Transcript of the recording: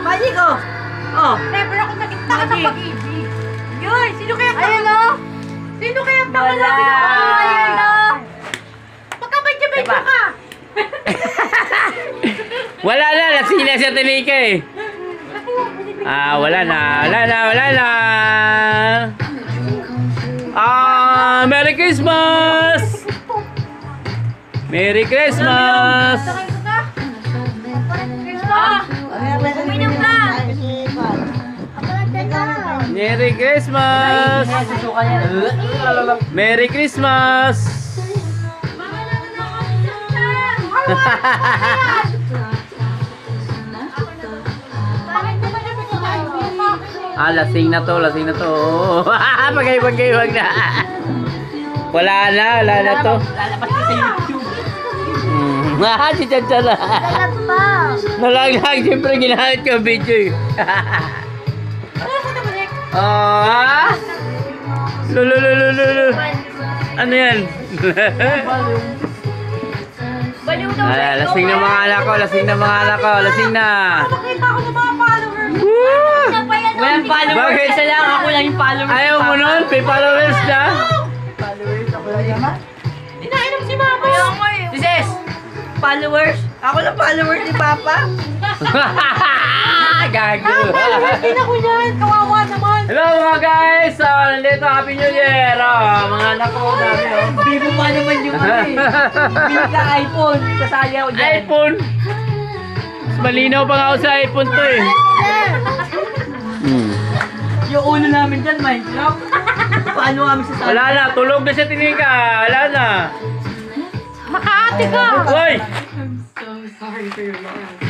Magic, oh. Oh. Never ako nakita ka ng pag-ibig. Yoy, sino kaya ang Ayan, oh. Sino kaya ang tanga Wala. natin? Ayan, oh. Magkabay-jabay ka! Wala na, lasing na siya tinika eh. Wala na. Merry Christmas! Merry Christmas! Uminom ka! Merry Christmas! Merry Christmas! Lasing na to. Bagay, wag na. Wala na to. Lalabas ka sa YouTube. Si Chacha na. Nalaglag, siyempre ginahit ko ang video eh. Lululululu. Ano yan? Baliw daw. Lasing na mga anak ko. Lasing na. Nakita ko ng mga followers. Walang followers. Bakit? Isa lang. Ako lang yung followers. Ayaw mo nun? May followers na? Inainom si mama. Sis, followers. Ako lang followers ni Papa. Gago. Hindi na ko yan. Kawawa naman. Hello mga guys! Nandito, Happy New Year! Mga anak ko, dami oh. Bibo pa naman yung ano eh. Binig ka iPhone. Kasali ako dyan. iPhone! Mas malinaw pa nga ako sa iPhone to eh. Yung ulo namin dyan, Minecraft. Paano kami sa Wala na, tulog na siya tinika. Wala na. Makaate ka. Uy! I'm so sorry for your loss.